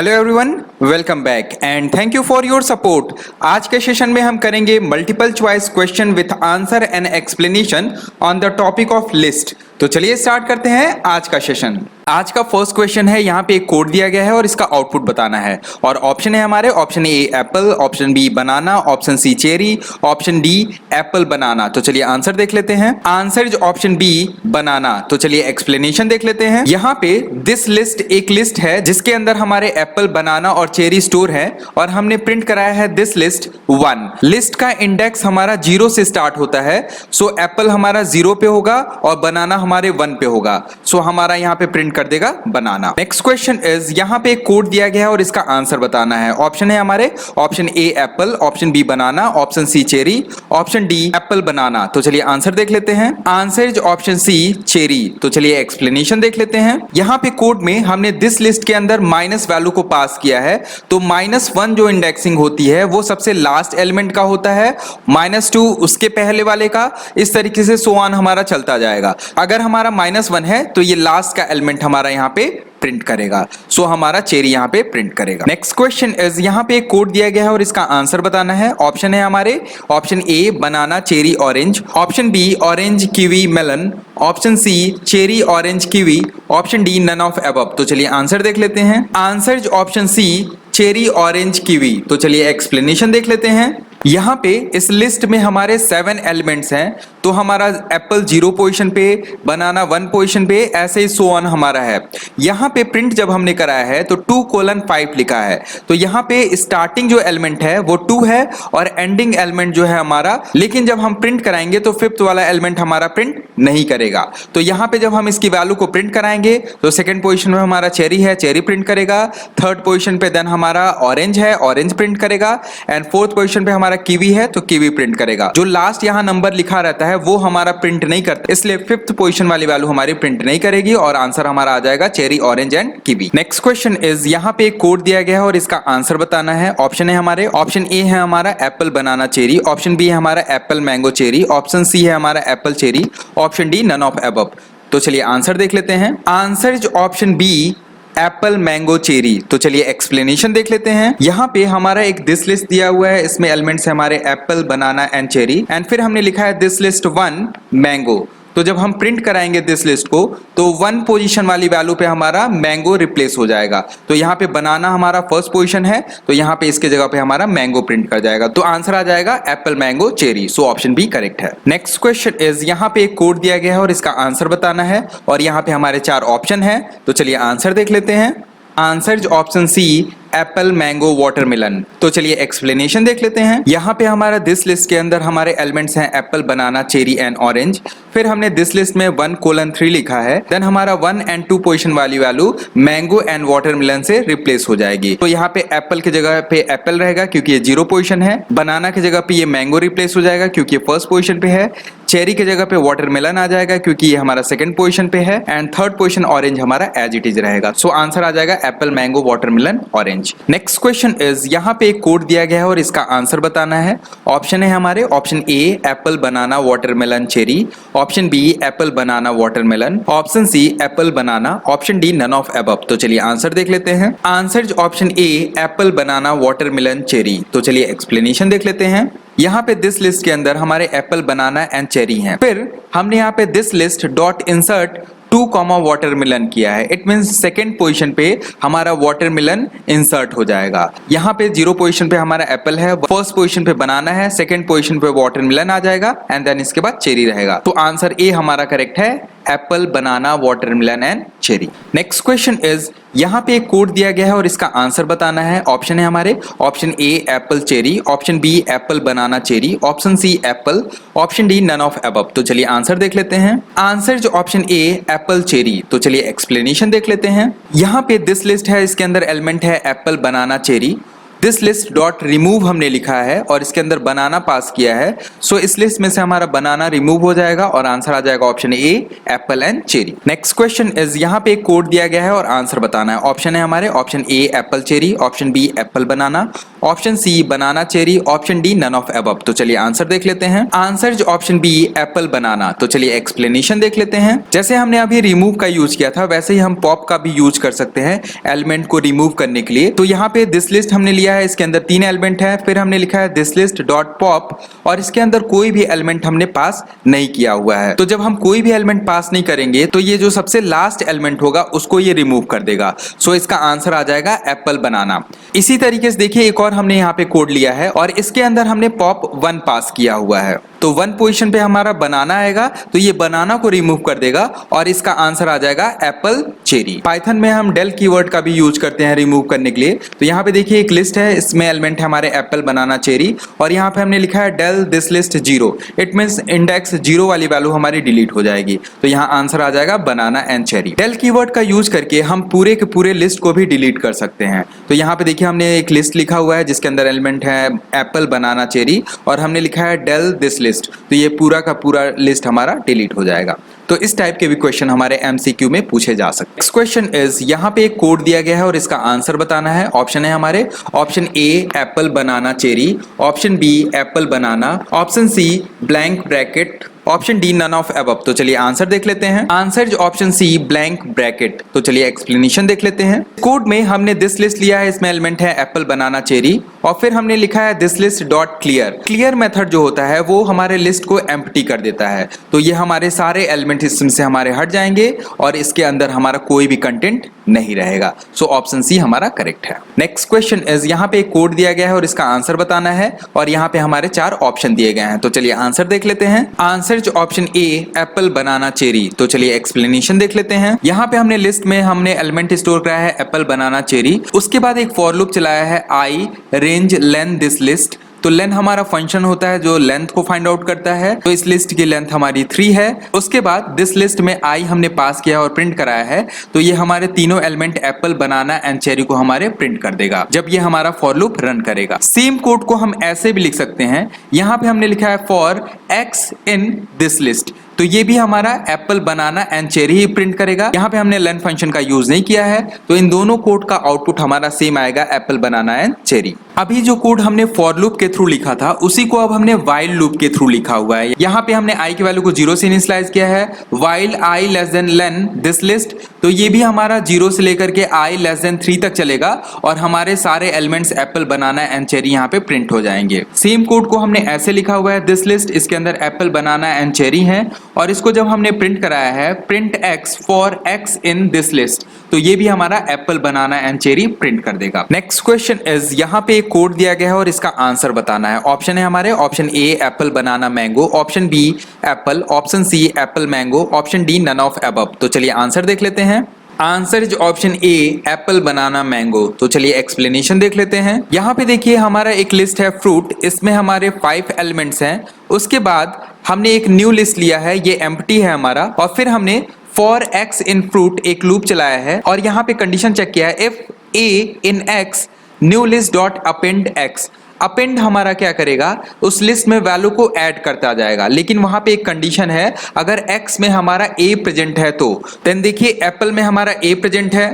Hello everyone, welcome back and thank you for your support. आज के session में हम करेंगे multiple choice question with answer and explanation on the topic of list. तो चलिए start करते हैं आज का सेशन। आज का फर्स्ट क्वेश्चन है, यहाँ पे एक कोड दिया गया है और इसका आउटपुट बताना है और ऑप्शन है हमारे option A apple, option B banana, option C cherry, option D apple banana. तो चलिए आंसर देख लेते हैं। Answer is option B banana. तो चलिए एक्सप्लेनेशन देख लेते हैं। यहाँ पे दिस लिस्ट एक लिस्ट है जिसके अंदर हमारे एप्पल, बनाना और चेरी स्टोर है और हमने प्रिंट कराया है दिस लिस्ट 1। लिस्ट का इंडेक्स हमारा 0 से स्टार्ट होता है, सो एप्पल हमारा 0 पे होगा और बनाना हमारे 1 पे होगा, सो हमारा यहाँ पे प्रिंट कर देगा बनाना। नेक्स्ट क्वेश्चन इज, यहाँ पे एक कोड दिया गया है और इसका आंसर बताना है। ऑप्शन है हमारे option A apple, option B banana, option C cherry, option D apple banana. तो चलिए आंसर देख लेते हैं। Answer is option C cherry. तो चलिए एक्सप्लेनेशन देख लेते हैं। यहाँ पे कोड में हमने दिस लिस्ट के अंदर माइनस वैल्यू को पास किया है, तो -1 जो इंडेक्सिंग होती है वो सबसे लास्ट एलिमेंट का होता है, -2 उसके पहले वाले का, इस तरीके से सो ऑन हमारा चलता जाएगा। अगर हमारा -1 है तो ये लास्ट का एलिमेंट हमारा यहाँ पे प्रिंट करेगा, सो हमारा चेरी यहाँ पे प्रिंट करेगा। नेक्स्ट क्वेश्चन इज, यहाँ पे एक कोड दिया गया है और इसका आंसर बताना है। ऑप्शन है हमारे option A banana cherry orange, option B orange kiwi melon, option C cherry orange kiwi, option D none of above. तो चलिए आंसर देख लेते हैं। Answer is option C cherry orange kiwi. तो चलिए एक्सप्लेनेशन देख लेते हैं। यहाँ पे इस लिस्ट में हमारे 7 एलिमेंट्स हैं, तो हमारा एप्पल 0 पोजीशन पे, बनाना 1 पोजीशन पे, ऐसे ही सो ऑन हमारा है। यहाँ पे प्रिंट जब हमने कराया है तो 2:5 लिखा है, तो यहाँ पे स्टार्टिंग जो एलिमेंट है वो 2 है और एंडिंग एलिमेंट जो है हमारा, लेकिन जब हम प्रिंट कराएंगे तो 5th वाला एलिमेंट हमारा प्रिंट नहीं करेगा। तो यहाँ पे जब हम इसकी वैल्यू को प्रिंट कराएंगे तो 2nd पोजीशन में हमारा चेरी है, चेरी प्रिंट करेगा। 3rd पोजीशन पे देन हमारा ऑरेंज है, ऑरेंज प्रिंट करेगा एंड 4th पोजीशन पे हमारा किवी है, तो किवी प्रिंट करेगा। जो लास्ट यहाँ नंबर लिखा रहता है वो हमारा प्रिंट नहीं करता, इसलिए 5th पोजीशन वाली वैल्यू हमारी प्रिंट नहीं करेगी और आंसर हमारा आ जाएगा cherry orange and kiwi. Next question is, यहाँ पे एक कोड दिया गया है और इसका आंसर बताना है। ऑप्शन है हमारे ऑप्शन ए है हमारा apple banana cherry, option B है हमारा apple mango cherry, option C है हमारा apple cherry, option D none of above. तो चलिए आंसर देख लेते हैं। Answer is option B apple mango cherry. तो चलिए एक्सप्लेनेशन देख लेते हैं। यहाँ पे हमारा एक दिस लिस्ट दिया हुआ है, इसमें एलिमेंट्स है हमारे Apple, banana and cherry, and फिर हमने लिखा है दिस लिस्ट 1 मैंगो। तो जब हम प्रिंट कराएंगे दिस लिस्ट को तो 1 पोजीशन वाली वैल्यू पे हमारा मैंगो रिप्लेस हो जाएगा। तो यहाँ पे बनाना हमारा 1st पोजीशन है, तो यहाँ पे इसके जगह पे हमारा मैंगो प्रिंट कर जाएगा, तो आंसर आ जाएगा apple mango cherry. So option B correct है। नेक्स्ट क्वेश्चन इज, यहाँ पे एक कोड दिया गया है और इसका आंसर बताना है और यहाँ पे हमारे 4 ऑप्शन है। तो चलिए आंसर देख लेते हैं। Answer is option C apple mango watermelon. तो चलिए एक्सप्लेनेशन देख लेते हैं। यहाँ पे हमारा दिस लिस्ट के अंदर हमारे एलिमेंट्स हैं Apple, banana, cherry and orange. फिर हमने दिस लिस्ट में 1:3 लिखा है, देन हमारा 1 and 2 पोजीशन वाली वैल्यू मैंगो एंड वाटरमेलन से रिप्लेस हो जाएगी। तो यहाँ पे एप्पल की जगह पे एप्पल रहेगा क्योंकि ये 0 पोजीशन है, बनाना की जगह पे ये मैंगो रिप्लेस हो जाएगा क्योंकि ये 1st पोजीशन पे है, चेरी की जगह पे वाटरमेलन आ जाएगा क्योंकि ये हमारा 2nd पोजीशन पे है, एंड 3rd पोजीशन ऑरेंज हमारा एज इट इज रहेगा। सो आंसर आ जाएगा apple mango watermelon orange. Next question is, यहाँ पे एक कोड दिया गया है और इसका आंसर बताना है। ऑप्शन है हमारे option A apple, banana, watermelon, cherry, option B apple, banana, watermelon, option C apple, banana, option D none of above. तो चलिए आंसर देख लेते हैं। Answer is option A apple, banana, watermelon, cherry. तो चलिए एक्सप्लेनेशन देख लेते हैं। यहाँ पे दिस लिस्ट के अंदर हमारे एप्पल, बनाना एंड चेरी हैं। फिर हमने यहाँ पे this list dot insert 2, watermelon किया है। इट मीन्स 2nd पोजीशन पे हमारा वाटरमेलन इंसर्ट हो जाएगा। यहाँ पे 0 पोजीशन पे हमारा एप्पल है, 1st पोजीशन पे बनाना है, 2nd पोजीशन पे वाटरमेलन आ जाएगा एंड देन इसके बाद चेरी रहेगा। तो आंसर ए हमारा करेक्ट है, Apple, banana, watermelon and cherry. Next question is, यहाँ पे एक कोड दिया गया है और इसका आंसर बताना है। ऑप्शन है हमारे option A apple cherry, option B apple, banana, cherry, option C apple, option D none of above. तो चलिए आंसर देख लेते हैं। आंसर जो ऑप्शन ए एप्पल चेरी। तो चलिए एक्सप्लेनेशन देख लेते हैं। यहाँ पे दिस लिस्ट है, इसके अंदर एलिमेंट है Apple, banana, cherry, this list dot remove हमने लिखा है और इसके अंदर बनाना पास किया है, सो इस लिस्ट में से हमारा बनाना रिमूव हो जाएगा और आंसर आ जाएगा option A Apple and cherry. Next question is यहाँ पे एक कोड दिया गया है और आंसर बताना है। ऑप्शन है हमारे option A apple cherry, option B apple banana, option C banana cherry, option D none of above. तो चलिए आंसर देख लेते हैं। आंसर जो ऑप्शन बी एप्पल बनाना। तो चलिए एक्सप्लेनेशन देख लेते हैं। जैसे हमने अभी रिमूव का यूज किया था वैसे ही हम पॉप का भी यूज कर सकते हैं एलिमेंट को रिमूव करने के लिए। तो यहाँ पे दिस लिस्ट हमने लिया है, इसके अंदर 3 एलिमेंट है, फिर हमने लिखा है दिस लिस्ट डॉट पॉप और इसके अंदर कोई भी एलिमेंट हमने पास नहीं किया हुआ है। तो जब हम कोई भी एलिमेंट पास नहीं करेंगे तो ये जो सबसे लास्ट एलिमेंट होगा उसको ये रिमूव कर देगा। सो इसका आंसर आ जाएगा एप्पल बनाना। इसी तरीके से देखिए एक और हमने यहाँ पे कोड लिया है और इसके अंदर हमने पॉप 1 पास किया हुआ है। तो 1 पोजीशन पे हमारा बनाना आएगा तो ये बनाना को रिमूव कर देगा और इसका आंसर आ जाएगा एप्पल चेरी। पाइथन में हम डेल कीवर्ड का भी यूज करते हैं रिमूव करने के लिए। तो यहाँ पे देखिए एक लिस्ट है, इसमें एलिमेंट है हमारे एप्पल बनाना चेरी और यहाँ पे हमने लिखा है del this list 0। It means index 0 वाली वैल्यू हमारी डिलीट हो जाएगी। तो यहाँ आंसर आ जाएगा बनाना एंड चेरी। डेल कीवर्ड का यूज करके हम पूरे के पूरे लिस्ट को भी डिलीट कर सकते हैं। तो यहाँ पे देखिए हमने एक लिस्ट लिखा हुआ है जिसके अंदर एलिमेंट है एप्पल बनाना चेरी और हमने लिखा है डेल दिस लिस्ट। तो ये पूरा का पूरा लिस्ट हमारा डिलीट हो जाएगा। तो इस टाइप के भी क्वेश्चन हमारे एमसीक्यू में पूछे जा सकते हैं। नेक्स्ट क्वेश्चन इज यहाँ पे एक कोड दिया गया है और इसका आंसर बताना है। ऑप्शन है हमारे option A apple banana cherry, option B apple banana, option C blank bracket, option D none of above. तो चलिए आंसर देख लेते हैं। आंसर जो ऑप्शन सी ब्लैंक ब्रैकेट। तो चलिए एक्सप्लेनेशन देख लेते हैं। कोड में हमने दिस लिस्ट लिया है, इसमें एलिमेंट है एप्पल बनाना चेरी और फिर हमने लिखा है this list dot clear. Clear method जो होता है वो हमारे लिस्ट को एम्प्टी कर देता है। तो ये हमारे सारे एलिमेंट इसमें से हमारे हट जाएंगे और इसके अंदर हमारा कोई भी कंटेंट नहीं रहेगा। सो ऑप्शन सी हमारा करेक्ट है। नेक्स्ट क्वेश्चन इज यहाँ पे एक कोड दिया गया है और इसका आंसर बताना है और यहाँ पे हमारे 4 ऑप्शन दिए गए हैं। तो चलिए आंसर देख लेते हैं। आंसर जो option A apple banana cherry. तो चलिए एक्सप्लेनेशन देख लेते हैं। यहाँ पे हमने लिस्ट में हमने एलिमेंट स्टोर कराया है एप्पल बनाना चेरी, उसके बाद एक फॉर लूप चलाया है आई रेंज लेंथ दिस लिस्ट। तो लेंथ हमारा फंक्शन होता है जो लेंथ को फाइंड आउट करता है। तो इस लिस्ट की लेंथ हमारी 3 है। उसके बाद दिस लिस्ट में आई हमने पास किया और प्रिंट कराया है। तो ये हमारे तीनों element apple banana and cherry को हमारे प्रिंट कर देगा जब ये हमारा फॉर लूप रन करेगा। सेम कोड को हम ऐसे भी लिख सकते हैं। यहाँ पे हमने लिखा है for x in this list. तो ये भी हमारा apple banana and cherry he print करेगा। यहाँ पे हमने लेंथ फंक्शन का यूज नहीं किया है। तो इन दोनों कोड का आउटपुट हमारा सेम आएगा एप्पल बनाना एंड चेरी। अभी जो कोड हमने फॉर लूप के थ्रू लिखा था उसी को अब हमने व्हाइल लूप के थ्रू लिखा हुआ है। यहाँ पे हमने आई की वैल्यू को 0 से इनिशियलाइज किया है। While I less than lane this list. तो ये भी हमारा 0 से लेकर के आई लेस देन 3 तक चलेगा और हमारे सारे elements apple banana and cherry यहाँ पे प्रिंट हो जाएंगे। सेम कोड को हमने ऐसे लिखा हुआ है दिस लिस्ट, इसके अंदर एप्पल बनाना एंड चेरी है और इसको जब हमने प्रिंट कराया है print x for x in this list. तो ये भी हमारा apple banana and cherry print कर देगा। नेक्स्ट क्वेश्चन इज यहाँ पे एक कोड दिया गया है और इसका आंसर बताना है। ऑप्शन है हमारे option A apple banana mango, option B apple, option C apple mango, option D none of above. तो चलिए आंसर देख लेते हैं। Answer is option A apple banana mango. तो चलिए एक्सप्लेनेशन देख लेते हैं। यहाँ पे देखिए हमारा एक लिस्ट है फ्रूट, इसमें हमारे 5 एलिमेंट्स हैं। उसके बाद हमने एक न्यू लिस्ट लिया है, ये एम्प्टी है हमारा और फिर हमने फॉर एक्स इन फ्रूट एक लूप चलाया है और यहाँ पे कंडीशन चेक किया है if A in x newlist.append x। Append हमारा क्या करेगा, उस लिस्ट में वैल्यू को ऐड करता जाएगा, लेकिन वहां पे एक कंडीशन है अगर x में हमारा a प्रेजेंट है तो। देन देखिए एप्पल में हमारा a प्रेजेंट है,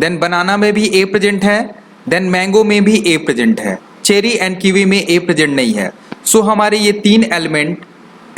देन बनाना में भी a प्रेजेंट है, देन मैंगो में भी a प्रेजेंट है, चेरी एंड कीवी में a प्रेजेंट नहीं है। सो हमारे ये 3 element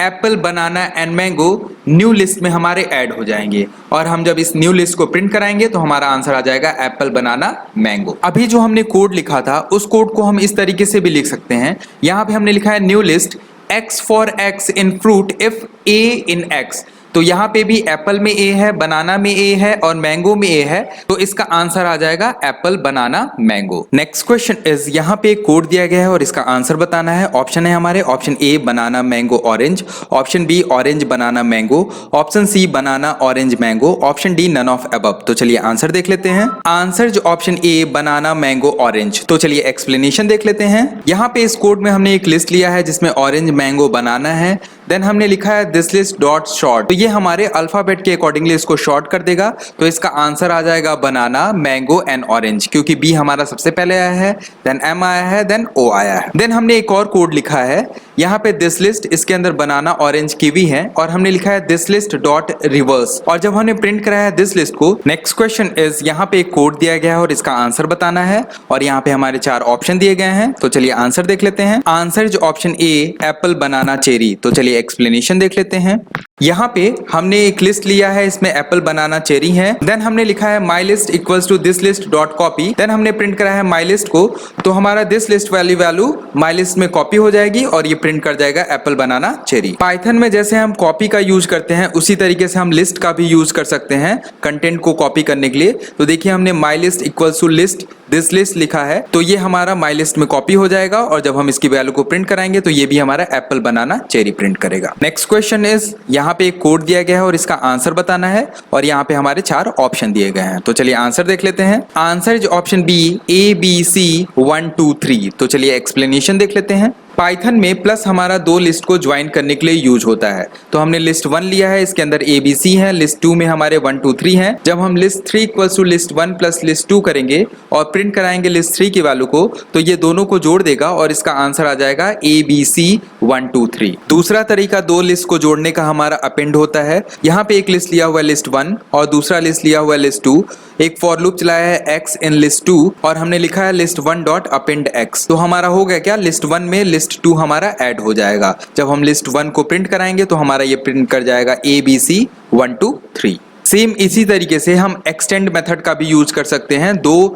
apple banana and mango new list में हमारे ऐड हो जाएंगे और हम जब इस न्यू लिस्ट को प्रिंट कराएंगे तो हमारा आंसर आ जाएगा एप्पल बनाना मैंगो। अभी जो हमने कोड लिखा था उस कोड को हम इस तरीके से भी लिख सकते हैं। यहाँ पे हमने लिखा है new list x for x in fruit if a in x। तो यहाँ पे भी एप्पल में ए है, बनाना में ए है और मैंगो में ए है, तो इसका आंसर आ जाएगा Apple banana mango. Next question is यहाँ पे एक कोड दिया गया है और इसका आंसर बताना है। ऑप्शन है हमारे option A banana mango orange, option B orange banana mango, option C banana orange mango, option D none of above. तो चलिए आंसर देख लेते हैं। आंसर जो option A banana mango orange. तो चलिए एक्सप्लेनेशन देख लेते हैं। यहाँ पे इस कोड में हमने एक लिस्ट लिया है जिसमें ऑरेंज मैंगो बनाना है, देन हमने लिखा है thislist डॉट शॉर्ट, तो ये हमारे अल्फाबेट के अकॉर्डिंगली इसको शॉर्ट कर देगा। तो इसका आंसर आ जाएगा बनाना, मैंगो एंड ऑरेंज, क्योंकि बी हमारा सबसे पहले आया है, देन एम आया है, देन ओ आया है। देन हमने एक और कोड लिखा है यहाँ पे दिस लिस्ट, इसके अंदर बनाना, ऑरेंज, कीवी है, और हमने लिखा है दिस लिस्ट डॉट रिवर्स। और जब हमने प्रिंट कराया है दिस लिस्ट को, नेक्स्ट क्वेश्चन इज, यहाँ पे एक कोड दिया गया है और इसका आंसर बताना है, और यहाँ पे हमारे 4 ऑप्शन दिए गए हैं। तो चलिए आंसर देख लेते हैं। आंसर जो option A, apple, banana, cherry. तो चलिए एक्सप्लेनेशन देख लेते हैं। यहाँ पे हमने एक लिस्ट लिया है, इसमें एप्पल, बनाना, चेरी है। देन हमने लिखा है my list equals to this list dot copy. Then हमने प्रिंट करा है माई लिस्ट को, तो हमारा दिस लिस्ट वाली वैल्यू माई लिस्ट में कॉपी हो जाएगी और ये प्रिंट कर जाएगा एप्पल, बनाना, चेरी। पाइथन में जैसे हम कॉपी का यूज करते हैं उसी तरीके से हम लिस्ट का भी यूज कर सकते हैं कंटेंट को कॉपी करने के लिए। तो देखिए हमने my list equals to list this list लिखा है, तो ये हमारा माई लिस्ट में कॉपी हो जाएगा, और जब हम इसकी वैल्यू को प्रिंट कराएंगे तो ये भी हमारा एप्पल, बनाना, चेरी प्रिंट करेगा। नेक्स्ट क्वेश्चन इज, यहाँ पे एक कोड दिया गया है और इसका आंसर बताना है, और यहाँ पे हमारे 4 ऑप्शन दिए गए हैं। तो चलिए आंसर देख लेते हैं। आंसर जो option B, A B C 1 2 3। तो चलिए एक्सप्लेनेशन देख लेते हैं। पाइथन में प्लस हमारा 2 लिस्ट को ज्वाइन करने के लिए यूज होता है। तो हमने लिस्ट 1 लिया है, इसके अंदर ए बी सी है, लिस्ट 2 में हमारे 1 2 3 है। जब हम list 3 equals to list 1 plus list 2 करेंगे और प्रिंट कराएंगे लिस्ट 3 की वैल्यू को, तो ये दोनों को जोड़ देगा और इसका आंसर आ जाएगा ए बी सी 1 2 3। दूसरा तरीका 2 लिस्ट को जोड़ने का हमारा अपेंड होता है। यहाँ पे एक लिस्ट लिया हुआ है लिस्ट 1 और दूसरा लिस्ट लिया हुआ है लिस्ट 2। एक फॉर लूप चलाया है x इन लिस्ट 2 और हमने लिखा है लिस्ट 1 डॉट अपेंड x। तो हमारा हो गया क्या, लिस्ट 1 में लिस्ट 2 हमारा ऐड हो जाएगा। जब हम लिस्ट 1 को प्रिंट कराएंगे तो हमारा ये प्रिंट कर जाएगा ए बी सी 1 2 3। सेम इसी तरीके से हम एक्सटेंड मेथड का भी यूज कर सकते हैं 2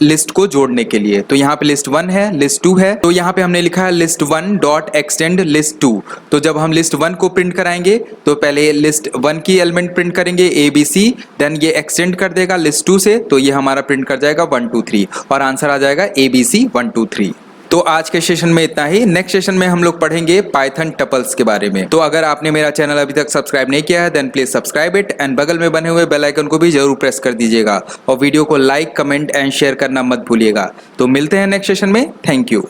लिस्ट को जोड़ने के लिए। तो यहाँ पे लिस्ट 1 है, लिस्ट 2 है, तो यहाँ पे हमने लिखा है लिस्ट 1 डॉट एक्सटेंड लिस्ट 2। तो जब हम लिस्ट 1 को प्रिंट कराएंगे तो पहले लिस्ट 1 की एलिमेंट प्रिंट करेंगे ए बी सी, देन ये एक्सटेंड कर देगा लिस्ट 2 से, तो ये हमारा प्रिंट कर जाएगा 1 2 3 और आंसर आ जाएगा ए बी सी 1 2 3। तो आज के सेशन में इतना ही। नेक्स्ट सेशन में हम लोग पढ़ेंगे पाइथन टपल्स के बारे में। तो अगर आपने मेरा चैनल अभी तक सब्सक्राइब नहीं किया है then please subscribe it, and बगल में बने हुए बेल आइकन को भी जरूर प्रेस कर दीजिएगा, और वीडियो को लाइक, कमेंट एंड शेयर करना मत भूलिएगा। तो मिलते हैं नेक्स्ट सेशन में। Thank you.